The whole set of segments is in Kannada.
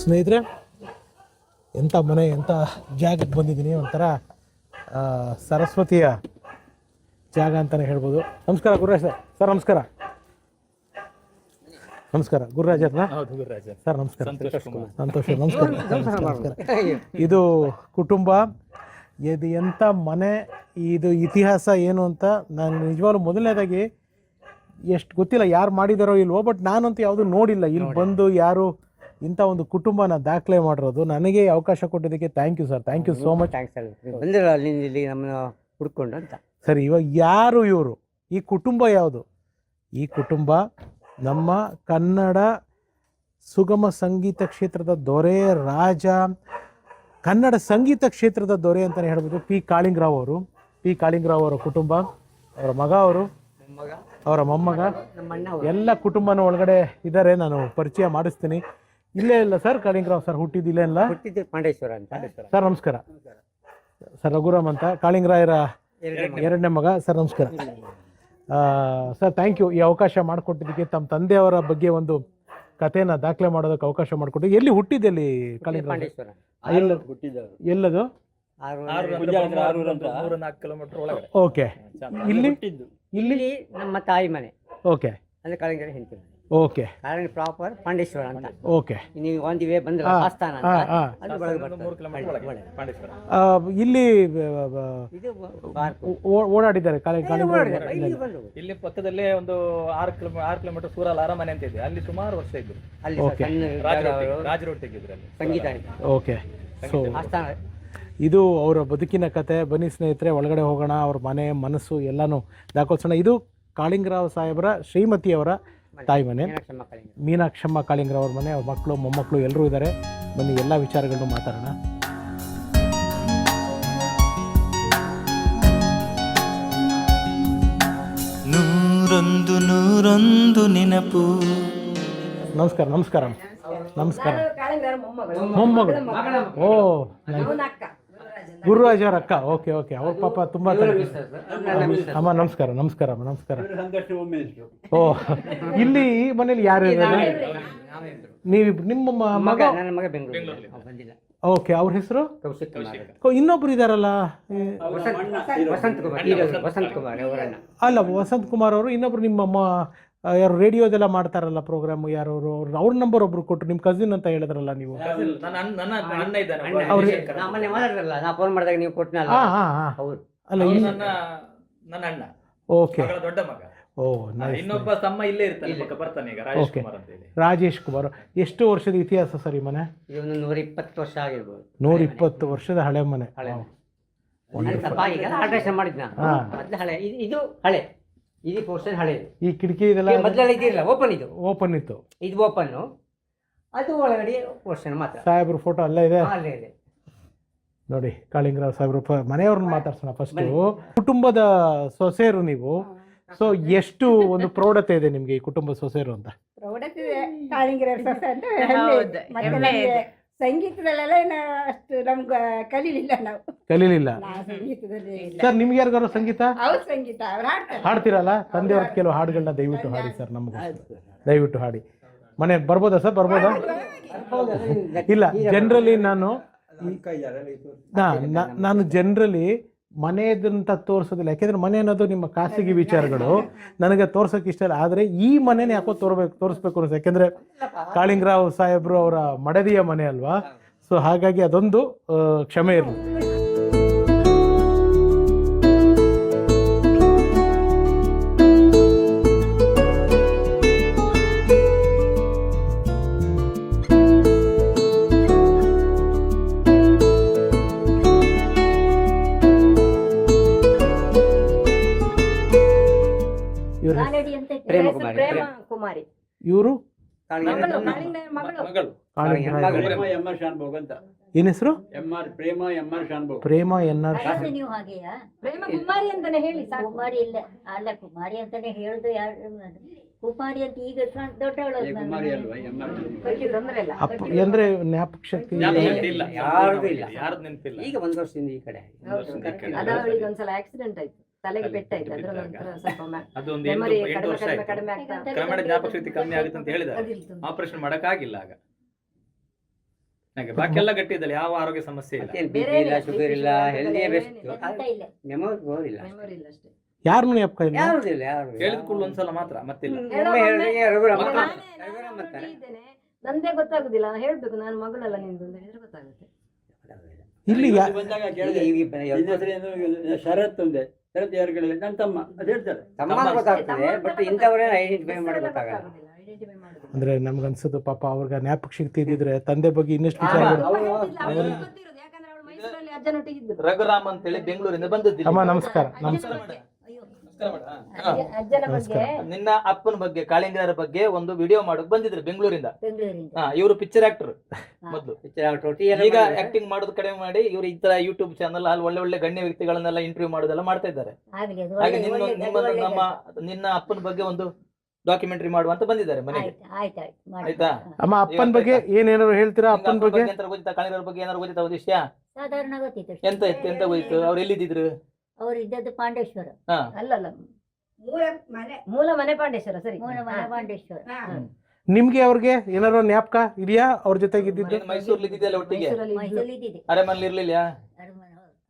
ಸ್ನೇಹಿತರೆ, ಎಂಥ ಮನೆ, ಎಂಥ ಜಾಗಕ್ಕೆ ಬಂದಿದ್ದೀನಿ. ಒಂಥರ ಸರಸ್ವತಿಯ ಜಾಗ ಅಂತಲೇ ಹೇಳ್ಬೋದು. ನಮಸ್ಕಾರ ಗುರುರಾಜ್ ಸರ್. ನಮಸ್ಕಾರ. ನಮಸ್ಕಾರ ಗುರುರಾಜ್ ಅವ್ರನ್ನ? ಹೌದು ಗುರುರಾಜ್ ಸರ್. ನಮಸ್ಕಾರ. ಸಂತೋಷ. ನಮಸ್ಕಾರ. ಇದು ಕುಟುಂಬ, ಇದು ಎಂಥ ಮನೆ, ಇದು ಇತಿಹಾಸ ಏನು ಅಂತ ನಾನು ನಿಜವಾಗ್ಲೂ ಮೊದಲನೇದಾಗಿ ಎಷ್ಟು ಗೊತ್ತಿಲ್ಲ ಯಾರು ಮಾಡಿದಾರೋ ಇಲ್ವೋ, ಬಟ್ ನಾನಂತೂ ಯಾವುದೂ ನೋಡಿಲ್ಲ. ಇಲ್ಲಿ ಬಂದು ಯಾರು ಇಂಥ ಒಂದು ಕುಟುಂಬನ ದಾಖಲೆ ಮಾಡಿರೋದು, ನನಗೆ ಅವಕಾಶ ಕೊಟ್ಟಿದ್ದಕ್ಕೆ thank you sir. Thank you so much. ಬಂದಿರಲ್ಲ ಅಲ್ಲಿಂದ ಇಲ್ಲಿ ನಮ್ಮನ್ನ ಹುಡ್ಕೊಂಡು ಅಂತ. ಸರಿ, ಇವಾಗ ಯಾರು ಇವರು? ಈ ಕುಟುಂಬ ಯಾವುದು? ಈ ಕುಟುಂಬ ನಮ್ಮ ಕನ್ನಡ ಸುಗಮ ಸಂಗೀತ ಕ್ಷೇತ್ರದ ದೊರೆ, ರಾಜ, ಕನ್ನಡ ಸಂಗೀತ ಕ್ಷೇತ್ರದ ದೊರೆ ಅಂತಲೇ ಹೇಳ್ಬೋದು. ಪಿ ಕಾಳಿಂಗರಾವ್ ಅವರು. ಪಿ ಕಾಳಿಂಗರಾವ್ ಅವರ ಕುಟುಂಬ, ಅವರ ಮಗ, ಅವರು ಅವರ ಮೊಮ್ಮಗ, ಎಲ್ಲ ಕುಟುಂಬನ ಒಳಗಡೆ ಇದ್ದಾರೆ. ನಾನು ಪರಿಚಯ ಮಾಡಿಸ್ತೀನಿ. ಇಲ್ಲೇ ಇಲ್ಲ ಸರ್ ಕಾಳಿಂಗರಾವ್ ಸರ್ ಹುಟ್ಟಿದ್ದು ಇಲ್ಲೇ ಇಲ್ಲ, ಹುಟ್ಟಿದ್ದು ಪಾಂಡೇಶ್ವರ ಅಂತ. ಸರ್ ನಮಸ್ಕಾರ. ಸರ್ ರಘುರಾಮ್ ಅಂತ, ಕಾಳಿಂಗರಾಯರ ಎರಡನೇ ಮಗ. ಸರ್ ನಮಸ್ಕಾರ. ಸರ್ ಥ್ಯಾಂಕ್ ಯು, ಈ ಅವಕಾಶ ಮಾಡಿಕೊಟ್ಟಿದ್ದಕ್ಕೆ. ತಮ್ಮ ತಂದೆಯವರ ಬಗ್ಗೆ ಒಂದು ಕಥೆನ ದಾಖಲೆ ಮಾಡೋದಕ್ಕೆ ಅವಕಾಶ ಮಾಡಿಕೊಟ್ಟು. ಎಲ್ಲಿ ಹುಟ್ಟಿದ್ದೆಲ್ಲಿ ಕಾಳಿಂಗರಾವ್? ಎಲ್ಲದು? ಓಕೆ. ಇಲ್ಲಿ ನಮ್ಮ ತಾಯಿ ಮನೆ. ಓಕೆ. ಅಂದ್ರೆ ಕಾಳಿಂಗರ ಹೆಂಡತಿ ಮನೆ. ಓಕೆ. ಕಾರಣ ಪ್ರಾಪರ್ ಪಾಂಡೇಶ್ವರ ಅಂತ. ಓಕೆ. ನೀವು ಒಂದು ವೇ ಬಂದ್ರೆ ಆಸ್ಥಾನ ಅಂತ, ಅದು ಒಳಗೆ ಬರ್ತದೆ. ಇಲ್ಲಿ ಓಡಾಡಿದ್ದಾರೆ ಇಲ್ಲಿ ಪಕ್ಕದಲ್ಲೇ ಒಂದು 6 ಕಿಲೋಮೀಟರ್ ಸೂರಲ್ ಅರಮನೆ ಅಂತ ಇದೆ, ಅಲ್ಲಿ ಸುಮಾರು ವರ್ಷ ಇದ್ರು. ಅಲ್ಲಿ ರಾಜರೊಟ್ಟಿಗಿದ್ರು ಅಲ್ಲಿ ಸಂಗೀತ. ಓಕೆ. ಸೊ ಆಸ್ಥಾನ ಇದು ಅವರ ಬದುಕಿನ ಕತೆ. ಬನ್ನಿ ಸ್ನೇಹಿತರೆ, ಒಳಗಡೆ ಹೋಗೋಣ. ಅವ್ರ ಮನೆ, ಮನಸ್ಸು ಎಲ್ಲನೂ ದಾಖಲಿಸೋಣ. ಇದು ಕಾಳಿಂಗರಾವ್ ಸಾಹೇಬರ ಶ್ರೀಮತಿಯವರ ತಾಯಿ ಮನೆ, ಮೀನಾಕ್ಷಮ್ಮ ಕಾಳಿಂಗರಾವ್ ಅವ್ರ ಮನೆ. ಅವ್ರ ಮಕ್ಕಳು, ಮೊಮ್ಮಕ್ಕಳು ಎಲ್ಲರೂ ಇದ್ದಾರೆ. ಬನ್ನಿ ಎಲ್ಲ ವಿಚಾರಗಳನ್ನು ಮಾತಾಡೋಣ. ನೂರೊಂದು ನೆನಪು. ನಮಸ್ಕಾರ. ನಮಸ್ಕಾರ. ನಮಸ್ಕಾರ. ಮೊಮ್ಮಗಳು. ಓ, ಗುರುರಾಜ್ ಅವ್ರ ಅಕ್ಕ. ಓಕೆ. ಓಕೆ. ಅವ್ರ ಪಾಪ ತುಂಬ ಅಮ್ಮ. ನಮಸ್ಕಾರ. ನಮಸ್ಕಾರ. ನಮಸ್ಕಾರ. ಓ, ಇಲ್ಲಿ ಈ ಮನೇಲಿ ಯಾರು ಇದ್ದಾರೆ? ನೀವು, ನಿಮ್ಮ ಮಗ? ನನ್ನ ಮಗ ಬೆಂಗಳೂರಲ್ಲಿ ಬಂದಿಲ್ಲ. ಓಕೆ. ಅವ್ರ ಹೆಸರು? ಇನ್ನೊಬ್ರು ಇದಾರಲ್ಲ, ವಸಂತ್ ಕುಮಾರ್ ಅವರನ್ನ. ಅಲ್ಲ, ವಸಂತ್ ಕುಮಾರ್ ಅವರು. ಇನ್ನೊಬ್ರು ನಿಮ್ಮ ಯಾರು ರೇಡಿಯೋದೆಲ್ಲ ಮಾಡ್ತಾರಲ್ಲ ಪ್ರೋಗ್ರಾಮ್, ಯಾರು ಅವ್ರ ನಂಬರ್ ಒಬ್ರು ಕೊಟ್ಟರು. ನಿಮ್ಮ ಕಸಿನ್ ಅಂತ ಹೇಳಿದ್ರಲ್ಲ ನೀವು? ಮೊನ್ನೆ ಮಾತಾಡಿದ್ರಲ್ಲ, ನಾ ಫೋನ್ ಮಾಡಿದಾಗ ನೀವು ಕೊಟ್ಟನಲ್ಲ. ಹೌದು. ಅಲ್ಲ, ನನ್ನ ಅಣ್ಣ. ಓಕೆ. ದೊಡ್ಡ ಮಗ. ಓ, ಇನ್ನೊಬ್ಬ ತಮ್ಮ ಇಲ್ಲೇ ಇರ್ತಾನೆ, ಬರ್ತಾನೆ ಈಗ, ರಾಜೇಶ್ ಕುಮಾರ್ ಅಂತ ಹೇಳಿ. ರಾಜೇಶ್ ಕುಮಾರ್. ಎಷ್ಟು ವರ್ಷದ ಇತಿಹಾಸ ಸರ್ ಈ ಮನೆ? ಇದೊಂದು 120 ವರ್ಷ ಆಗಿರ್ಬೋದು. 120 ವರ್ಷದ ಹಳೆ ಮನೆ. ಆಲ್ಟ್ರೇಷನ್ ಮಾಡಿದ್ನ ಮೊದಲು ಹಳೆ. ಇದು ಹಳೆ, ಇದು ಪೋರ್ಷನ್ ಹಳೆ. ಈ ಕಿಟಕಿ ಇದೆಲ್ಲ ಮೊದಲೆಲ್ಲ ಇದಿರಲ್ಲ, ಓಪನ್. ಇದು ಓಪನ್ ಇತ್ತು. ಇದು ಓಪನ್, ಅದು ಒಳಗಡೆ ಪೋರ್ಷನ್ ಮಾತ್ರ. ಸಾಹೇಬ್ರ ಫೋಟೋ ಅಲ್ಲೇ ಇದೆ. ಅಲ್ಲೇ ಇದೆ ನೋಡಿ. ಕಾಳಿಂಗರಾವ್ ಸಾಹೇಬ್ರು ಮನೆಯವ್ರನ್ನ ಮಾತಾಡ್ಸೋಣ ಫಸ್ಟು. ಕುಟುಂಬದ ಸೊಸೆಯರು ನೀವು. ಸೊ ಎಷ್ಟು ಒಂದು ಪ್ರೌಢತೆ ಇದೆ ನಿಮ್ಗೆ ಈ ಕುಟುಂಬ ಸೊಸೆಯರು ಅಂತ? ಪ್ರೌಢತೆ ಕಾಳಿಂಗರಾವ್ ಸೊಸೆ ಅಂತ ಸಂಗೀತದಲ್ಲೆಲ್ಲ ಅಷ್ಟು ನಮ್ಗೆ ಕಲೀಲಿಲ್ಲ. ನಾವು ಕಲೀಲಿಲ್ಲ ಸಂಗೀತದಲ್ಲಿ. ಸರ್, ನಿಮ್ಗೆ ಯಾರಿಗಾರು ಸಂಗೀತ? ಅವ್ರ ಸಂಗೀತ ಅವ್ರು ಹಾಡ್ತಾರೆ. ಹಾಡ್ತಿರಲ್ಲ? ತಂದೆಯವ್ರ ಕೆಲವು ಹಾಡುಗಳನ್ನ ದಯವಿಟ್ಟು ಹಾಡಿ ಸರ್, ನಮ್ಗೆ ದಯವಿಟ್ಟು ಹಾಡಿ. ಮನೆ ಬರ್ಬೋದಾ ಸರ್? ಬರ್ಬೋದಾ? ಇಲ್ಲ, ಜನರಲಿ ನಾನು ಜನರಲಿ ಮನೆಯದಂತ ತೋರಿಸೋದಿಲ್ಲ. ಯಾಕೆಂದ್ರೆ ಮನೆ ಅನ್ನೋದು ನಿಮ್ಮ ಖಾಸಗಿ ವಿಚಾರಗಳು, ನನಗೆ ತೋರ್ಸೋಕೆ ಇಷ್ಟ ಇಲ್ಲ. ಆದರೆ ಈ ಮನೆನೇ ಯಾಕೋ ತೋರಿಸ್ಬೇಕು ಅನ್ಸುತ್ತೆ. ಯಾಕೆಂದ್ರೆ ಕಾಳಿಂಗರಾವ್ ಸಾಹೇಬ್ರು ಅವರ ಮಡದಿಯ ಮನೆ ಅಲ್ವಾ? ಸೊ ಹಾಗಾಗಿ ಅದೊಂದು ಕ್ಷಮೆ ಇರಲಿ. ಪ್ರೇಮ ಕುಮಾರಿ. ಇವರು ಕಾಳಿಂಗರಾಯರು. ಪ್ರೇಮ ಎಂ ಆರ್ ಶಾನ್ಭೋಗ್ ಅಂತ. ಏನ್ ಹೆಸರು? ಪ್ರೇಮ ಎಂ ಆರ್ ಶಾನ್ಭೋಗ್. ಪ್ರೇಮ ಎನ್.ಆರ್. ಹಾಗಾದ್ರೆ ನೀವು ಹಾಗೆಯಾ? ಪ್ರೇಮ ಕುಮಾರಿ ಅಂತಾನೆ ಹೇಳಿ ಸಾಕು. ಕುಮಾರಿ ಇಲ್ಲ, ಅಲ್ಲ ಕುಮಾರಿ ಅಂತಾನೆ ಹೇಳುದು ಯಾರು? ಕುಮಾರಿ ಅಂತ ಈಗ ದೊಡ್ಡವಳು ಕುಮಾರಿ ಅಲ್ವಾ ಎಂ ಆರ್ ಶಾನ್ಭೋಗ್. ಬಗ್ಗೆ ತೊಂದ್ರೆ ಇಲ್ಲ. ಅಪ್ಪ ಅಂದ್ರೆ ಜ್ಞಾಪಕ ಶಕ್ತಿ ಇಲ್ಲ, ಯಾರ್ದು ಇಲ್ಲ. ಯಾರ್ದು ನೆನಪಿಲ್ಲ. ಈಗ ಒಂದು ವರ್ಷದಿಂದ ಈ ಕಡೆ ಅದ ಅವಳಿಗೆ ಒಂದ್ಸಲ ಆಕ್ಸಿಡೆಂಟ್ ಆಯ್ತು, ತಲೆಗೆ ಪೆಟ್ಟಾಯ್ತು. ಅದ್ರ ನಂತರ ಸ್ವಲ್ಪ ಅದೊಂದು ಮೆಮೊರಿ 8 ಕಡಿಮೆ ವರ್ಷ ಕಡಿಮೆ ಆಯ್ತು. ಕಡಿಮೆ ಆಗ್ತಾ ಕ್ರಮೇಣ ಜ್ಞಾಪಕ ಶಕ್ತಿ ಕಮ್ಮಿ ಆಗುತ್ತೆ ಅಂತ ಹೇಳಿದ್ದಾರೆ. ಅದಿಲ್ತು. ಆಪರೇಷನ್ ಮಾಡಕ್ಕಾಗಿಲ್ಲ ಆಗ. ನನಗೆ ಬಾಕಿ ಎಲ್ಲ ಗಟ್ಟಿ ಇದ್ದಲ್ಲ, ಯಾವ ಆರೋಗ್ಯ ಸಮಸ್ಯೆ ಇಲ್ಲ. ಬೇರೆ ಇಲ್ಲ, ಶುಗರ್ ಇಲ್ಲ, ಹೆಲ್ದಿ ಬೆಸ್ಟ್. ಎಂತ ಇಲ್ಲ. ಮೆಮೊರಿ ಇಲ್ಲ, ಮೆಮೊರಿ ಇಲ್ಲ ಅಷ್ಟೇ. ಯಾರನ್ನು ಜ್ಞಾಪಕ ಇಲ್ಲ? ಯಾವ್ದಿಲ್ಲ, ಯಾರು ಹೇಳಿದ ಕೂಡಲೇ ಒಂದ್ಸಲ ಮಾತ್ರ, ಮತ್ತಿಲ್ಲ. ಒಮ್ಮೆ ಹೇಳಿದ್ರೆ ರಘುರಾಮ್ ಮಕ್ಕಳು- ಅಂತಾರೆ. ರಘುರಾಮ್ ಅಂತಾರೆ. ನಂದೇ ಗೊತ್ತಾಗುದಿಲ್ಲ, ಹೇಳ್ಬೇಕು ನಾನು ಮಗಳಲ್ಲ ನಿಂದು ಅಂತ ಹೇಳಿದ್ರೆ ಗೊತ್ತಾಗುತ್ತೆ. ಇಲ್ಲಿ ಇವತ್ತು ಬಂದಾಗ ಕೇಳಿದೆ, ನಿನ್ನ ಹೆಸರು ಏನು? ಶರತ್ ಒಂದೇ. ಶರತ್ ಯಾರು ಕೇಳಿದ್ರೆ ನನ್ನ ತಮ್ಮ ಅದು ಹೇಳ್ತಾರೆ. ತಮ್ಮ ಗೊತ್ತಾಗ್ತದೆ, ಬಟ್ ಇಂಥವ್ರೇನು ಐಡೆಂಟಿಫೈ ಮಾಡಿ ಗೊತ್ತಾಗಲ್ಲ. ಐಡೆಂಟಿಫೈ ಮಾಡೋದು. ಅಂದ್ರೆ ನಮ್ಗನ್ಸೋದು ಪಾಪ ಅವ್ರಿಗೆ ಜ್ಞಾಪಕ ಶಕ್ತಿ ಇದ್ದಿದ್ರೆ ತಂದೆ ಬಗ್ಗೆ ಇನ್ನಷ್ಟು ವಿಚಾರ ಅವ್ರಿಗೆ ಗೊತ್ತಿರೋದು, ಯಾಕಂದ್ರೆ ಅವಳು ಮೈಸೂರಲ್ಲಿ ಅಜ್ಜನೊಟ್ಟಿಗೆ ಇದ್ದರು. ರಘುರಾಮ್ ಅಂತ ಹೇಳಿ ಬೆಂಗಳೂರಿಂದ ಬಂದದ್ದು. ಅಮ್ಮ ನಮಸ್ಕಾರ. ನಮಸ್ಕಾರ. ಅಜ್ಜನ ಬಗ್ಗೆ ನಿನ್ನ ಅಪ್ಪನ ಬಗ್ಗೆ, ಕಾಳಿಂಗರ ಬಗ್ಗೆ ಒಂದು ವಿಡಿಯೋ ಮಾಡೋಕ್ ಬಂದಿದ್ರು ಬೆಂಗಳೂರಿಂದ. ಬೆಂಗಳೂರಿಂದ. ಇವರು ಪಿಕ್ಚರ್ ಆಕ್ಟರ್ ಮೊದ್ಲು. ಟೊಟ್ಟಿಗೆಲ್ಲ ಈಗ ಆಕ್ಟಿಂಗ್ ಮಾಡೋದು ಕಡಿಮೆ ಮಾಡಿ ಇವರು ಈ ತರ ಯೂಟ್ಯೂಬ್ ಚಾನಲ್ ಅಲ್ಲಿ ಒಳ್ಳೆ ಒಳ್ಳೆ ಗಣ್ಯ ವ್ಯಕ್ತಿಗಳನ್ನೆಲ್ಲ ಇಂಟರ್ವ್ಯೂ ಮಾಡೋದೆಲ್ಲ ಮಾಡ್ತಾ ಇದ್ದಾರೆ. ಆಗ್ಲಿ ಅದು ಹಾಗೆ ಒಳ್ಳೆ- ನಿನ್ನ ಒಳ್ಳೆ- ನಿಮ್ಮನ್ನು ಒಳ್ಳೆ ನಮ್ಮ ನಿನ್ನ ಅಪ್ಪನ ಬಗ್ಗೆ ಒಂದು ಡಾಕ್ಯುಮೆಂಟ್ರಿ ಮಾಡುವಂತ ಬಂದಿದ್ದಾರೆ ಮನೆಗೆ. ಆಯ್ತು ಮಾಡಿ. ಆಯ್ತಾ? ಅಮ್ಮ ಅಪ್ಪನ ಬಗ್ಗೆ ಏನೇನಾದ್ರು ಹೇಳ್ತೀರಾ? ನಿಂಗೆ ಅಪ್ಪನ ಬಗ್ಗೆ ಎಂತ ಗೊತ್ತಿತ್ತಾ? ಕಾಳಿಂಗರ ಬಗ್ಗೆ ಏನಾದ್ರು ಗೊತ್ತಿತ್ತಾ ಒಂದು ವಿಷಯ? ಸಾಧಾರಣ ಗೊತ್ತಿತ್ತು. ಎಂತ ಇತ್ತು, ಎಂತ ಗೊತ್ತಿತ್ತು? ಅವ್ರು ಎಲ್ಲಿದ್ದಿದ್ರು? ಅವ್ರು ಇದ್ದದ್ದು ಪಾಂಡೇಶ್ವರ. ಹಾ, ಅಲ್ಲಲ್ಲ, ಮೂಲ ಮನೆ. ಮೂಲ ಮನೆ ಪಾಂಡೇಶ್ವರ. ಸರಿ, ಮೂಲ ಮನೆ ಪಾಂಡೇಶ್ವರ. ನಿಮ್ಗೆ ಅವ್ರಿಗೆ ಏನಾದ್ರು ಜ್ಞಾಪಕ ಇದೆಯಾ ಅವ್ರ ಜೊತೆಗೆ ಇದ್ದಿದ್ದು? ನೀನು ಮೈಸೂರಲ್ಲಿ ಇದ್ದಿದ್ದೆಲ್ಲ ಒಟ್ಟಿಗೆ? ಮೈಸೂರಲ್ಲಿ ಇದ್ಲು. ಮೈಸೂರಲ್ಲಿ ಇದ್ದಿದೆ. ಅರಮನೆಯಲ್ಲಿ ಇರ್ಲಿಲ್ಲ?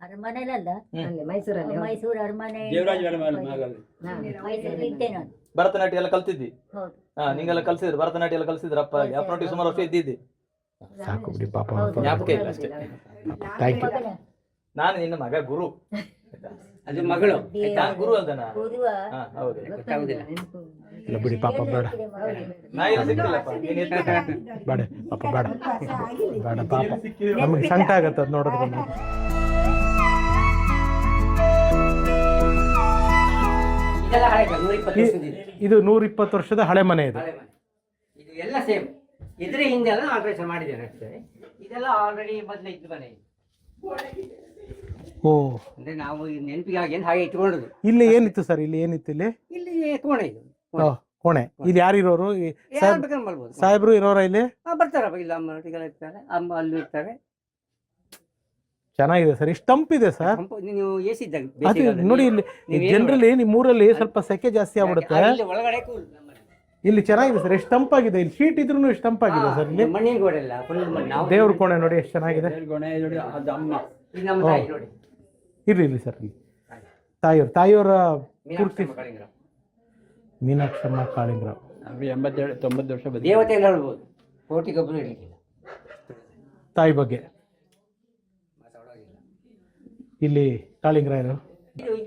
ಅರಮನೆಯಲ್ಲ, ಅಲ್ಲಿ ಮೈಸೂರಲ್ಲಿ ಹೌದು. ಮೈಸೂರು ಅರಮನೆ. ದೇವರಾಜ ಅರಮನೆ ಮಗಲ್ಲಿ. ಹಾ. ಮೈಸೂರಲ್ಲಿ ಇದ್ದೆ ನಾನು. ಭರತನಾಟ್ಯ ಎಲ್ಲ ಕಲ್ತಿದ್ದಿ? ಹೌದು. ನಿಂಗೆಲ್ಲ ಕಲ್ಸಿದ್ರು? ಭರತನಾಟ್ಯ ಎಲ್ಲ ಕಲ್ಸಿದ್ರ ಅಪ್ಪ? ಅಪ್ಪನೊಟ್ಟಿಗೆ ಸುಮಾರು ವರ್ಷ ಇದ್ದಿದ್ದಿ? ಸಾಕು ಬಿಡಿ ಪಾಪ. ಹೌದು. ಜ್ಞಾಪಕ ಇಲ್ಲ ಅಷ್ಟೇ. Thank you. ಮಗನ ನಾನು ನಿನ್ನ ಮಗ, ಗುರು. ಅದು ಮಗಳು. ನಾನು ಗುರು ಅಲ್ದನ? ಗುರುವ ಹೌದು. ಗೊತ್ತಾಗುದಿಲ್ಲ. ಇಲ್ಲ ಬಿಡಿ ಪಾಪ, ಬೇಡ ನಾ ಏನು ಸಿಕ್ಕಿಲ್ಲಪ್ಪ, ನೀನ್ ಎತ್ತಿದ್ದೆ. ಬೇಡ ಪಾಪ, ಬೇಡ ಬೇಡ ಪಾಪ, ನಮಗೆ ಸಂಕಟ ಆಗತ್ತೆ ಅದು ನೋಡಿದ್ರೆ. ಇದೆಲ್ಲ ಹಳೆ 120 ವರ್ಷದ ಇದೆ. ಇದು 120 ವರ್ಷದ ಹಳೆ ಮನೆ ಇದು. ಹಳೆ ಮನೆ. ಇದು ಎಲ್ಲ ಸೇಮ್. ಇದ್ರ ಹಿಂದೆ ಎಲ್ಲ ಆಲ್ಟ್ರೇಷನ್ ಮಾಡಿದ್ದೇನೆ ಅಷ್ಟೇ. ಇದೆಲ್ಲ ಆಲ್ರೆಡಿ ಮೊದಲೇ ಇದ್ದು ಮನೆ. ಓ, ಅಂದ್ರೆ ನಾವು ನೆನಪಿಗಾಗಿ ಅಂತ ಹಾಗೆ ಇಟ್ಕೊಂಡದ್ದು. ಇಲ್ಲಿ ಏನಿತ್ತು ಸರ್? ಇಲ್ಲಿ ಏನಿತ್ತು? ಇಲ್ಲಿ ಇಲ್ಲಿ ಕೋಣೆ ಇದು. ಓ, ಕೋಣೆ. ಇಲ್ಲಿ ಯಾರಿರೋರು? ಯಾರು ಬೇಕಾದ್ರೆ ಮಾಡ್ಬೋದು. ಸಾಹೇಬ್ರು ಇರೋರ ಇಲ್ಲಿ? ಬರ್ತಾರಪ್ಪ, ಇಲ್ಲ ಅಮ್ಮ ಒಟ್ಟಿಗೆಲ್ಲ ಇರ್ತಾರೆ, ಅಮ್ಮ ಅಲ್ಲಿ ಇರ್ತಾರೆ. ಚೆನ್ನಾಗಿದೆ ಸರ್. ಇಷ್ಟು ತಂಪಿದೆ ಸರ್. ನೀವು ಎಸಿ ಇದ್ದಾಗ ಅದು ಬೇಸಿಗೆಗಾಲದಲ್ಲಿ ನೋಡಿ, ಇಲ್ಲಿ ನೀವು ಏನು ಜನರಲಿ ನಿಮ್ಮ ಊರಲ್ಲಿ ಸ್ವಲ್ಪ ಸೆಕೆ ಜಾಸ್ತಿ ಆಗ್ಬಿಡುತ್ತೆ. ಇಲ್ಲಿ ಒಳಗಡೆ ಕೂಲ್ ನಮ್ಮಲ್ಲಿ. ಇಲ್ಲಿ ಚೆನ್ನಾಗಿದೆ ಸರ್. ಎಷ್ಟು ತಂಪಾಗಿದೆ. ಇಲ್ಲಿ ಶೀಟ್ ಇದ್ರೂ ಎಷ್ಟು ತಂಪಾಗಿದೆ ಸರ್. ಇಲ್ಲಿ ಮಣ್ಣಿನ ಗೋಡೆ ಎಲ್ಲ ಫುಲ್ ಮಣ್ಣು. ನಾವು ದೇವ್ರ ಕೋಣೆ ನೋಡಿ ಎಷ್ಟು ಚೆನ್ನಾಗಿದೆ. ಗೊಣೆ ನೋಡಿ, ಅದು ಅಮ್ಮ. ಇದು ನಮ್ಮ ತಾಯಿ ನೋಡಿ. ಇರ್ಲಿ ಇಲ್ಲಿ ಸರ್. ಇಲ್ಲಿ ತಾಯಿಯವರ ಪೂರ್ತಿ ಮೀನಾಕ್ಷಮ್ಮ ಕಾಳಿಂಗರಾವ್. ಮೀನಾಕ್ಷಮ್ಮ ಕಾಳಿಂಗರಾವ್. ಅವ್ರು 87-90 ವರ್ಷ ಬದುಕಿದ್ರು. ದೇವತೆ ಎಲ್ಲ ಹೇಳ್ಬೋದು, ಕೋಟಿಗೊಬ್ಬರು ಇರ್ಲಿಕ್ಕಿಲ್ಲ. ತಾಯಿ ಬಗ್ಗೆ ಮಾತಾಡೋದಿಲ್ಲ. ಇಲ್ಲಿ ಕಾಳಿಂಗರಾಯರು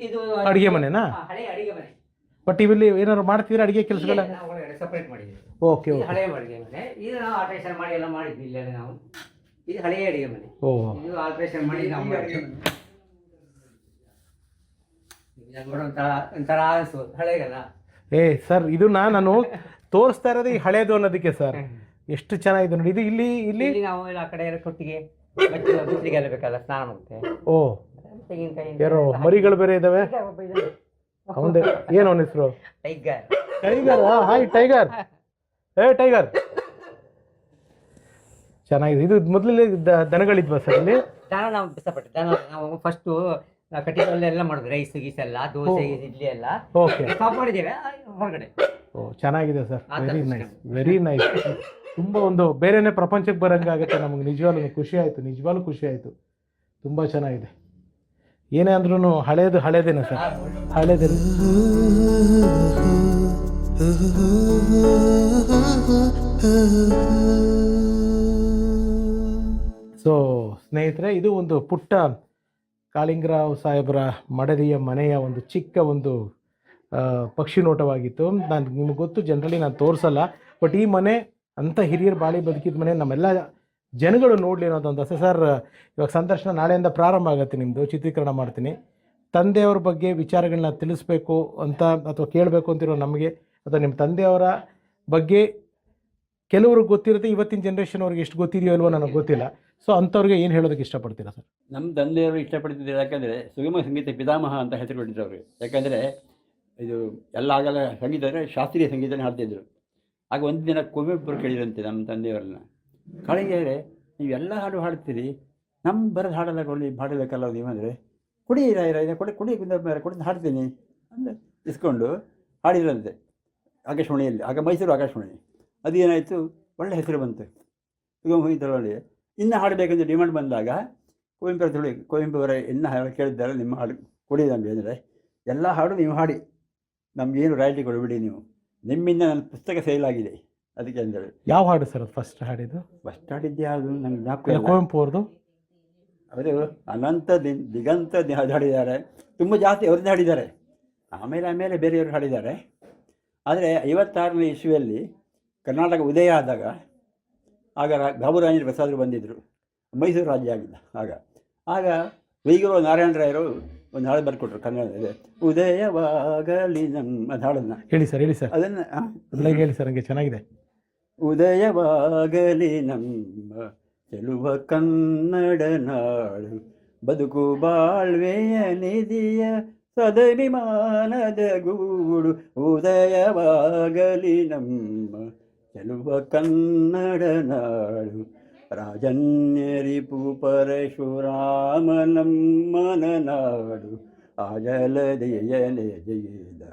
ಇದು ಅಡಿಗೆ ಮನೆನಾ? ಹಳೆ ಅಡಿಗೆ ಮನೆ. ಬಟ್ ಇಲ್ಲಿ ಏನಾದ್ರು ಮಾಡ್ತೀರಾ ಅಡಿಗೆ ಕೆಲಸಗಳ? ನಾವು ಒಳಗಡೆ ಸಪರೇಟ್ ಮಾಡಿದ್ದೀವಿ. ಓಕೆ ಇದು ಓಕೆ. ಹಳೆಯ ಅಡಿಗೆ ಮನೆ. ಇದು ನಾವು ಆಲ್ಟ್ರೇಷನ್ ಮಾಡಿ ಎಲ್ಲ ಮಾಡಿದ್ವಿ ಇಲ್ಲೆಲ್ಲ ನಾವು. ಇದು ಹಳೆಯ ಅಡಿಗೆ ಮನೆ. ಓ, ಇದು ಆಲ್ಟ್ರೇಷನ್ ಮಾಡಿ ನಾವು ಮಾಡಿದ್ವಿ. ಇದು ನೋಡೋ ಒಂಥರ ಅನ್ಸೋದು ಹಳೆಗಲ್ಲ. ಏ ಸರ್, ಇದು ನಾನು ತೋರಿಸ್ತಾ ಇರೋದು ಈ ಹಳೇದು ಅನ್ನೋದಕ್ಕೆ ಸರ್. ಎಷ್ಟು ಚೆನ್ನಾಗಿದೆ ನೋಡಿ. ಇದು ಇಲ್ಲಿ ಇಲ್ಲಿ ಇಲ್ಲಿ ನಾವು ಆ ಕಡೆ ಎಲ್ಲ ಕೊಟ್ಟಿಗೆ ಬಿಸಿಲಿಗೆಲ್ಲ ಬೇಕಲ್ಲ, ಸ್ನಾನ ಮಾಡುತ್ತೆ. ಓ, ತೆಂಗಿನಕಾಯಿ ಯಾರೋ ಮರಿಗಳು ಬೇರೆ ಇದಾವೆ. ಅವನದೇ ಏನು ಅವನ ಹೆಸರು? ಟೈಗರ್. ಟೈಗರ್. Hi tiger. ಏ ಟೈಗರ್. ಚೆನ್ನಾಗಿದೆ. ಇದು ಮೊದಲೇ ದನಗಳಿದ್ವಾ ಸರ್ ಇಲ್ಲಿ? ದನ ನಾವು ಇಷ್ಟಪಟ್ಟು ದನ ನಾವು ಫಸ್ಟು ಕಟ್ಟಿಗೆಲ್ಲ ಮಾಡೋದು, ರೈಸ್ ಗೀಸ್ ಎಲ್ಲ, ದೋಸೆ ಇಡ್ಲಿ ಎಲ್ಲ ಓಕೆ. ಸ್ಟಾಪ್ ಮಾಡಿದ್ದೇವೆ ಹೊರಗಡೆ. ಓ, ಚೆನ್ನಾಗಿದೆ sir. Very nice, very nice. ತುಂಬ ಒಂದು ಬೇರೆನೇ ಪ್ರಪಂಚಕ್ಕೆ ಬರೋಂಗೆ ಆಗುತ್ತೆ ನಮಗೆ. ನಿಜವಾಗ್ಲೂ ಖುಷಿ ಆಯಿತು, ನಿಜವಾಗ್ಲೂ ಖುಷಿ ಆಯಿತು. ತುಂಬ ಚೆನ್ನಾಗಿದೆ. ಏನೇ ಅಂದ್ರೂ ಹಳೇದು ಹಳೇದೇನೆ ಸರ್, ಹಳೇದೇನೆ. ಸೊ ಸ್ನೇಹಿತರೆ, ಇದು ಒಂದು ಪುಟ್ಟ ಕಾಳಿಂಗರಾವ್ ಸಾಹೇಬರ ಮಡದಿಯ ಮನೆಯ ಒಂದು ಚಿಕ್ಕ ಒಂದು ಪಕ್ಷಿ ನೋಟವಾಗಿತ್ತು. ನಾನು ನಿಮಗೆ ಗೊತ್ತು, ಜನರಲಿ ನಾನು ತೋರಿಸಲ್ಲ, ಬಟ್ ಈ ಮನೆ ಅಂಥ ಹಿರಿಯರು ಬಾಳಿ ಬದುಕಿದ ಮನೆ ನಮ್ಮೆಲ್ಲ ಜನಗಳು ನೋಡಲಿ ಅನ್ನೋದೊಂದು ಆಸೆ ಸರ್. ಇವಾಗ ಸಂದರ್ಶನ ನಾಳೆಯಿಂದ ಪ್ರಾರಂಭ ಆಗುತ್ತೆ, ನಿಮ್ಮದು ಚಿತ್ರೀಕರಣ ಮಾಡ್ತೀನಿ. ತಂದೆಯವ್ರ ಬಗ್ಗೆ ವಿಚಾರಗಳನ್ನ ತಿಳಿಸ್ಬೇಕು ಅಂತ ಅಥವಾ ಕೇಳಬೇಕು ಅಂತಿರೋ ನಮಗೆ, ಅಥವಾ ನಿಮ್ಮ ತಂದೆಯವರ ಬಗ್ಗೆ ಕೆಲವ್ರಿಗೆ ಗೊತ್ತಿರುತ್ತೆ, ಇವತ್ತಿನ ಜನ್ರೇಷನ್ ಅವ್ರಿಗೆ ಎಷ್ಟು ಗೊತ್ತಿದೆಯೋ ಇಲ್ವೋ ನನಗೆ ಗೊತ್ತಿಲ್ಲ. ಸೊ ಅಂಥವ್ರಿಗೆ ಏನು ಹೇಳೋದಕ್ಕೆ ಇಷ್ಟಪಡ್ತೀರಾ ಸರ್? ನಮ್ಮ ತಂದೆಯವರು ಇಷ್ಟಪಡ್ತಿದ್ದಾರೆ, ಯಾಕಂದರೆ ಸುಗಮ ಸಂಗೀತ ಪಿತಾಮಹ ಅಂತ ಹೆಸರು ಕೊಟ್ಟಿದ್ರು ಅವರು. ಯಾಕಂದರೆ ಇದು ಎಲ್ಲ ಆಗಲ್ಲ ಸಂಗೀತ ಅಂದರೆ ಶಾಸ್ತ್ರೀಯ ಸಂಗೀತನೇ ಹಾಡ್ತಿದ್ರು. ಆಗ ಒಂದು ದಿನ ಕುವೆಂಪುರು ಕೇಳಿದಂತೆ ನಮ್ಮ ತಂದೆಯವರನ್ನ, ಕಾಳಿಂಗರೇ ನೀವು ಎಲ್ಲ ಹಾಡು ಹಾಡ್ತೀರಿ, ನಮ್ಮ ಬರೋದು ಹಾಡೆಲ್ಲ ಹಾಡಬೇಕಲ್ಲ ನೀವು ಅಂದರೆ, ಕುಡಿ ಕುಡಿ ಕುಡಿದು ಹಾಡ್ತೀನಿ ಅಂತ ಇಸ್ಕೊಂಡು ಹಾಡಿದ್ರಂತೆ ಆಕಾಶವಾಣಿಯಲ್ಲಿ. ಆಗ ಮೈಸೂರು ಆಕಾಶವಾಣಿ. ಅದು ಏನಾಯಿತು, ಒಳ್ಳೆ ಹೆಸರು ಬಂತು ಸುಗಮ ಸಂಗೀತದಲ್ಲಿ. ಇನ್ನು ಹಾಡಬೇಕಂತ ಡಿಮಾಂಡ್ ಬಂದಾಗ ಕುವೆಂಪುವರ ಇನ್ನು ಹಾಡು ಕೇಳಿದ್ದಾರೆ, ನಿಮ್ಮ ಹಾಡು ಕೊಡಿ ನಮಗೆ ಅಂದರೆ, ಎಲ್ಲ ಹಾಡು ನೀವು ಹಾಡಿ, ನಮಗೇನು ರಾಯಲ್ಟಿ ಕೊಡಬೇಡಿ ನೀವು, ನಿಮ್ಮಿಂದ ನನ್ನ ಪುಸ್ತಕ ಸೇಲ್ ಆಗಿದೆ ಅದಕ್ಕೆ ಅಂದರೆ. ಯಾವ ಹಾಡು ಸರ್ ಅದು ಫಸ್ಟ್ ಹಾಡಿದ್ದು? ಫಸ್ಟ್ ಹಾಡಿದ್ದು ಯಾವುದು ನಂಗೆ ಜ್ಞಾಪಕ. ಕುವೆಂಪು ಅವ್ರದ್ದು ಅವರು ಅನಂತ ದಿಗಂತ ಹಾಡಿದ್ದಾರೆ, ತುಂಬ ಜಾಸ್ತಿ ಅವ್ರದ್ದು ಹಾಡಿದ್ದಾರೆ. ಆಮೇಲೆ ಬೇರೆಯವರು ಹಾಡಿದ್ದಾರೆ. ಆದರೆ 56ನೇ ಇಸ್ವಿಯಲ್ಲಿ ಕರ್ನಾಟಕ ಉದಯ ಆದಾಗ, ಆಗ ಬಾಬುರಾಜೇಂದ್ರ ಪ್ರಸಾದರು ಬಂದಿದ್ದರು, ಮೈಸೂರು ರಾಜ್ಯ ಆಗಿದ್ದ ಆಗ ವೈಗುರು ನಾರಾಯಣರಾಯರು ಒಂದು ಹಾಡು ಬರ್ಕೊಟ್ರು ಕನ್ನಡದಲ್ಲಿ, ಉದಯವಾಗಲಿ ನಮ್ಮ ಹಾಡನ್ನು. ಹೇಳಿ ಸರ್ ಅದನ್ನು ಹೇಳಿ ಸರ್, ಹಂಗೆ ಚೆನ್ನಾಗಿದೆ. ಉದಯವಾಗಲಿ ನಮ್ಮ ಚೆಲುವ ಕನ್ನಡ ನಾಡು, ಬದುಕು ಬಾಳ್ವೆಯ ನಿಧಿಯ ಸದಭಿಮಾನದ ಗೂಡು, ಉದಯವಾಗಲಿ ನಮ್ಮ ಚೆಲುವ ಕನ್ನಡ ನಾಡು, ರಾಜನ್ಯರಿಪು ಪರಶುರಾಮ ನಮ್ಮನ ನಾಡು, ಆಜಲದೆಯನೆ ಜಯಿದ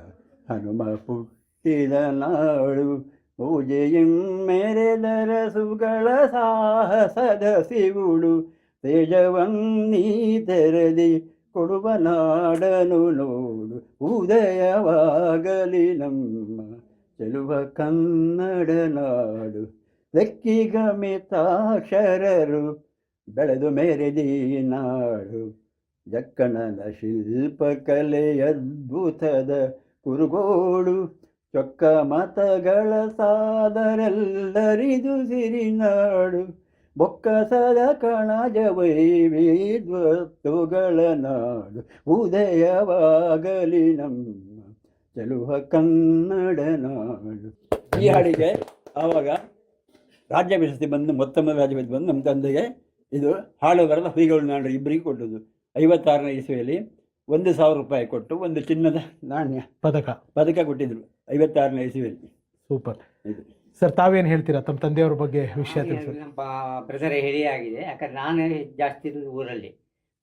ಹನುಮ ಪುಟ್ಟಿದ ನಾಡು, ಪೂಜೆಯಂ ಮೆರೆದರ ಸುಗಳ ಸಾಹಸದ ಸಿಗುಳು, ತೇಜವನ್ನೀ ತೆರೆದಿ ಕೊಡುವ ನಾಡನು ನೋಡು, ಉದಯವಾಗಲಿ ನಮ್ಮ ಚೆಲುವ ಕನ್ನಡ ನಾಡು, ಲೆಕ್ಕಿಗಮಿತಾಕ್ಷರರು ಬೆಳೆದು ಮೆರೆದಿ ನಾಡು, ಜಕ್ಕಣನ ಶಿಲ್ಪಕಲೆ ಅದ್ಭುತದ ಕುರುಗೋಡು, ಚೊಕ್ಕ ಮತಗಳ ಸಾದರೆಲ್ಲರಿದು ಸಿರಿನಾಡು, ಬೊಕ್ಕಸದ ಕಣಜ ವೈವಿಧ್ವತ್ತುಗಳ ನಾಡು, ಉದಯವಾಗಲಿ ನಮ್ಮ ಚೆಲುವ ಕನ್ನಡ ನಾಡು. ಈ ಹಾಡಿಗೆ ಆವಾಗ ರಾಜ್ಯ ಪ್ರಶಸ್ತಿ ಬಂದು, ಮೊತ್ತ ರಾಜ್ಯ ಪ್ರಶಸ್ತಿ ಬಂದು ನಮ್ಮ ತಂದೆಗೆ ಇದು ಹಾಡು ಬರೆದ ಹುಯಿಗಳು ನಾಡು ಇಬ್ಬರಿಗೆ ಕೊಟ್ಟದ್ದು. 56ನೇ ಇಸ್ವಿಯಲ್ಲಿ 1,000 ರೂಪಾಯಿ ಕೊಟ್ಟು ಒಂದು ಚಿನ್ನದ ನಾಣ್ಯ ಪದಕ ಕೊಟ್ಟಿದ್ರು 56ನೇ ಇಸ್ವಿಯಲ್ಲಿ. ಸೂಪರ್ ಸರ್, ತಾವೇನು ಹೇಳ್ತೀರಾ ತಮ್ಮ ತಂದೆಯವ್ರ ಬಗ್ಗೆ ವಿಷಯ ತಿಳಿಸಿ? ನಮ್ಮ ಬ್ರದರ್ ಹೇಳಿ ಆಗಿದೆ. ಯಾಕಂದ್ರೆ ನಾನು ಜಾಸ್ತಿ ಇರೋದು ಊರಲ್ಲಿ,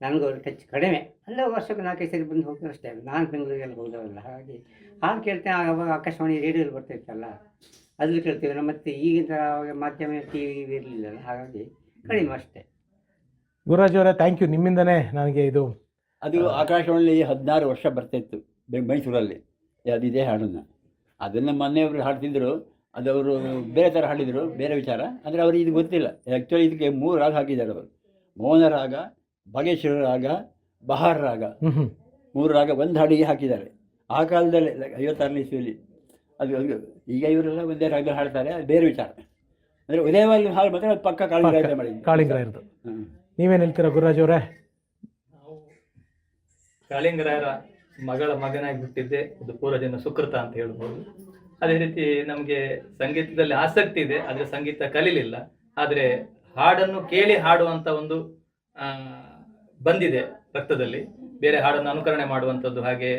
ನನಗೂ ಟಚ್ ಕಡಿಮೆ, ಅಲ್ಲ ವರ್ಷಕ್ಕೆ 4-5 ಸರಿ ಬಂದು ಹೋಗ್ತಾರೆ ಅಷ್ಟೇ. ನಾನು ಬೆಂಗಳೂರಿಗೆಲ್ಲ ಹೋದವಲ್ಲ, ಹಾಗಾಗಿ ಹಾಡು ಕೇಳ್ತೇನೆ. ಆವಾಗ ಆಕಾಶವಾಣಿ ರೇಡಿಯೋಲಿ ಬರ್ತಾಯಿತ್ತಲ್ಲ, ಅದ್ರಲ್ಲಿ ಕೇಳ್ತೀವಿ. ಮತ್ತು ಈಗಿನ ಥರ ಮಾಧ್ಯಮ ಟಿ ವಿ ಇರಲಿಲ್ಲಲ್ಲ, ಹಾಗಾಗಿ ಕಡಿಮೆ ಅಷ್ಟೇ. ಗುರುರಾಜ್ ಅವರೇ, ಥ್ಯಾಂಕ್ ಯು. ನಿಮ್ಮಿಂದನೇ ನನಗೆ ಇದು ಅದು ಆಕಾಶವಾಣಿಯಲ್ಲಿ 16 ವರ್ಷ ಬರ್ತಾಯಿತ್ತು ಮೈಸೂರಲ್ಲಿ, ಅದಿದೆ ಹಾಡನ್ನು. ಅದನ್ನು ಮನೆಯವರು ಹಾಡ್ತಿದ್ರು, ಅದು ಅವರು ಬೇರೆ ಥರ ಹಾಡಿದರು, ಬೇರೆ ವಿಚಾರ. ಅಂದರೆ ಅವ್ರಿಗೆ ಇದು ಗೊತ್ತಿಲ್ಲ. ಆ್ಯಕ್ಚುಲಿ ಇದಕ್ಕೆ 3 ರಾಗ ಹಾಕಿದ್ದಾರೆ ಅವರು, ಮೌನ ರಾಗ, ಭಾಗೇಶ್ವರ ರಾಗ, ಬಹಾರ್ ರಾಗ, 3 ರಾಗ ಒಂದು ಹಾಡಿಗೆ ಹಾಕಿದ್ದಾರೆ ಆ ಕಾಲದಲ್ಲಿ 56ನೇ ಇಸ್ವಿಯಲ್ಲಿ. ಅದು ಈಗ ಇವರೆಲ್ಲ ಒಂದೇ ರಾಗದಲ್ಲಿ ಹಾಡ್ತಾರೆ, ಅದು ಬೇರೆ ವಿಚಾರ. ಅಂದರೆ ಉದಯವಾಗಿ ಹಾಡು ಮಾತ್ರ ಅದು ಪಕ್ಕ ಕಾಳಿಂಗರಾಯ ಮಾಡಿದ್ದು. ಕಾಳಿಂಗರಾಯರದು. ನೀವೇನು ಹೇಳ್ತೀರಾ ಗುರುರಾಜ್ ಅವರೇ? ಕಾಳಿಂಗರಾಯರ ಮಗನಾಗಿ ಹುಟ್ಟಿದ್ದೆ ಅದು ಪೂರ್ವಜನ್ಮ ಸುಕೃತ ಅಂತ ಹೇಳ್ಬೋದು. ಅದೇ ರೀತಿ ನಮಗೆ ಸಂಗೀತದಲ್ಲಿ ಆಸಕ್ತಿ ಇದೆ, ಆದರೆ ಸಂಗೀತ ಕಲೀಲಿಲ್ಲ. ಆದರೆ ಹಾಡನ್ನು ಕೇಳಿ ಹಾಡುವಂಥ ಒಂದು ಬಂದಿದೆ ರಕ್ತದಲ್ಲಿ, ಬೇರೆ ಹಾಡನ್ನು ಅನುಕರಣೆ ಮಾಡುವಂಥದ್ದು. ಹಾಗೆ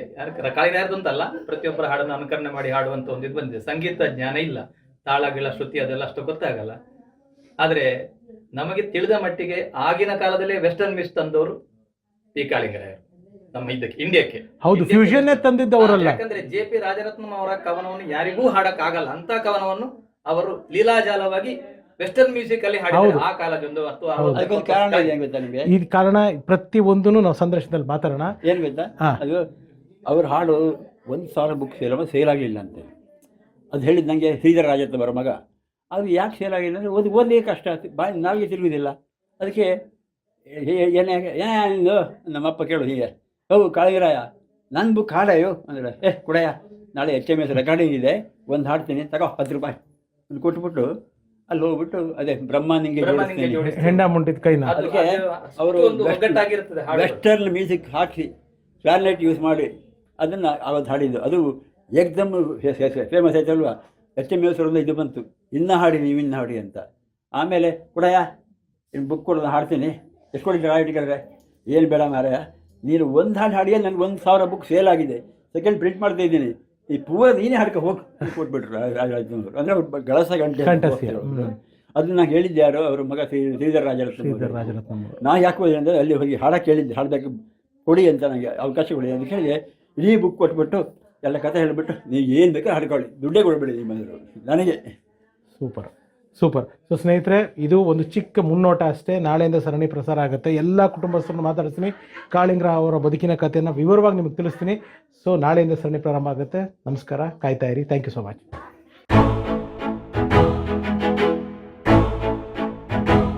ಕಾಳಿಂಗರಾಯರದಂತಲ್ಲ, ಪ್ರತಿಯೊಬ್ಬರ ಹಾಡನ್ನು ಅನುಕರಣೆ ಮಾಡಿ ಹಾಡುವಂಥ ಒಂದು ಇದು ಬಂದಿದೆ. ಸಂಗೀತ ಜ್ಞಾನ ಇಲ್ಲ, ತಾಳ ಗಿಳ ಶ್ರುತಿ ಅದೆಲ್ಲ ಅಷ್ಟು ಗೊತ್ತಾಗಲ್ಲ. ಆದರೆ ನಮಗೆ ತಿಳಿದ ಮಟ್ಟಿಗೆ ಆಗಿನ ಕಾಲದಲ್ಲೇ ವೆಸ್ಟರ್ನ್ ಮಿಸ್ ತಂದವರು ಈ ಕಾಳಿಂಗರಾಯರು ನಮ್ಮ ಇದಕ್ಕೆ, ಇಂಡಿಯಾಕ್ಕೆ. ಹೌದು, ಫ್ಯೂಷನ್ ತಂದಿದ್ದವರಲ್ಲ. ಯಾಕಂದ್ರೆ JP ರಾಜರತ್ನಂ ಅವರ ಕವನವನ್ನು ಯಾರಿಗೂ ಹಾಡಕ್ ಆಗಲ್ಲ, ಅಂತ ಕವನವನ್ನು ಅವರು ಲೀಲಾಜಾಲವಾಗಿ ವೆಸ್ಟರ್ನ್ ಮ್ಯೂಸಿಕ್ ಅಲ್ಲಿ ಹಾಡಿದ್ದಾರೆ ಆ ಕಾಲದೊಂದು. ಅದಕ್ಕೊಂದು ಕಾರಣ ಇದೆ ಗೊತ್ತಾ ನಿಮಗೆ? ಈ ಕಾರಣ ಪ್ರತಿ ಒಂದೂ ನಾವು ಸಂದರ್ಶನದಲ್ಲಿ ಮಾತಾಡೋಣ. ಏನು ಗೊತ್ತಾ, ಅದು ಅವ್ರ ಹಾಡು 1,000 ಬುಕ್ ಸೇಲ್ ಆಗಲಿಲ್ಲ ಅಂತೆ. ಅದು ಹೇಳಿದ್ದು ನನಗೆ ಶ್ರೀಧರ ರಾಜತ್ನ ಬರೋ ಮಗ. ಅದು ಯಾಕೆ ಸೇಲ್ ಆಗಿಲ್ಲ ಅಂದರೆ ಓದಲಿಕ್ಕೆ ಕಷ್ಟ, ನಾವಿಗೆ ತಿರುಗುವುದಿಲ್ಲ. ಅದಕ್ಕೆ ಏನಿಂದು ನಮ್ಮಪ್ಪ ಕೇಳು ಹೀಗೆ, ಹೌದು ಕಾಳಿಂಗರಾಯ ನನ್ನ ಬುಕ್ ಹಾಡಾಯೋ ಅಂದರೆ, ಕೊಡಯ್ಯ ನಾಳೆ HMS ರೆಕಾರ್ಡಿಂಗ್ ಇದೆ, ಒಂದು ಹಾಡ್ತೀನಿ ತಗೋ 10 ರೂಪಾಯಿ ಒಂದು ಕೊಟ್ಬಿಟ್ಟು ಅಲ್ಲಿ ಹೋಗ್ಬಿಟ್ಟು ಅದೇ ಬ್ರಹ್ಮಾನಿಂಗೆ ಹೆಂಡ ಮುಂಟಿದ ಕೈನ. ಅದಕ್ಕೆ ಅವರು ವೆಸ್ಟರ್ನ್ ಮ್ಯೂಸಿಕ್ ಹಾಕಿ ಕ್ಲಾರಿನೆಟ್ ಯೂಸ್ ಮಾಡಿ ಅದನ್ನು ಅವತ್ತು ಹಾಡಿದ್ದು. ಅದು ಏಕ್ದಮ್ ಫೇಮಸ್ ಆಯ್ತಲ್ವ. HMS ಅವರಿಂದ ಇದು ಬಂತು, ಇನ್ನು ಹಾಡಿ ನೀವು ಇನ್ನು ಹಾಡಿ ಅಂತ. ಆಮೇಲೆ ಕೊಡಯ್ಯ ಇನ್ನು ಬುಕ್ ಕೊಡೋದು ಹಾಡ್ತೀನಿ, ಎಷ್ಟು ಕೊಡಿದ್ರೆ ರಾಯಟಿಗಾರೆ, ಏನು ಬೇಡ ಮಾರಾಯ, ನೀನು ಒಂದು ಹಾಡು ಹಾಡಿಯೇ ನನಗೆ 1,000 ಬುಕ್ ಸೇಲ್ ಆಗಿದೆ, ಸೆಕೆಂಡ್ ಪ್ರಿಂಟ್ ಮಾಡ್ತಾ ಇದ್ದೀನಿ, ಈ ಪೂರ ನೀನೇ ಹಾಡ್ಕೊ ಹೋಗಿ ಕೊಟ್ಬಿಟ್ರು ರಾಜರತ್ನವರು. ಅಂದರೆ ಅವ್ರು ಗಳಸ ಗಂಟೆ ಅದನ್ನ ನಾನು ಹೇಳಿದ್ದೆ, ಯಾರು ಅವ್ರ ಮಗ ಶ್ರೀಧರ್ ರಾಜರತ್ನ. ನಾ ಯಾಕೆ ಹೋದೆ ಅಂದರೆ ಅಲ್ಲಿ ಹೋಗಿ ಹಾಡಕ್ಕೆ ಹೇಳಿದ್ದೆ, ಹಾಡಬೇಕು ಕೊಡಿ ಅಂತ ನನಗೆ ಅವಕಾಶ ಕೊಡಿ ಅಂತ ಹೇಳಿ ಇಡೀ ಬುಕ್ ಕೊಟ್ಬಿಟ್ಟು ಎಲ್ಲ ಕಥೆ ಹೇಳಿಬಿಟ್ಟು ನೀವು ಏನು ಬೇಕಾದ್ರೆ ಹಾಡ್ಕೊಳ್ಳಿ, ದುಡ್ಡೇ ಕೊಡಬೇಡಿ ನಿಮ್ಮಂದರು ನನಗೆ. Super super. ಸೊ ಸ್ನೇಹಿತರೆ, ಇದು ಒಂದು ಚಿಕ್ಕ ಮುನ್ನೋಟ ಅಷ್ಟೇ. ನಾಳೆಯಿಂದ ಸರಣಿ ಪ್ರಸಾರ ಆಗುತ್ತೆ. ಎಲ್ಲ ಕುಟುಂಬಸ್ಥರನ್ನು ಮಾತಾಡಿಸ್ತೀನಿ, ಕಾಳಿಂಗರಾವ್ ಅವರ ಬದುಕಿನ ಕಥೆಯನ್ನು ವಿವರವಾಗಿ ನಿಮಗೆ ತಿಳಿಸ್ತೀನಿ. ಸೊ ನಾಳೆಯಿಂದ ಸರಣಿ ಪ್ರಾರಂಭ ಆಗುತ್ತೆ. ನಮಸ್ಕಾರ, ಕಾಯ್ತಾ ಇರಿ. Thank you so much.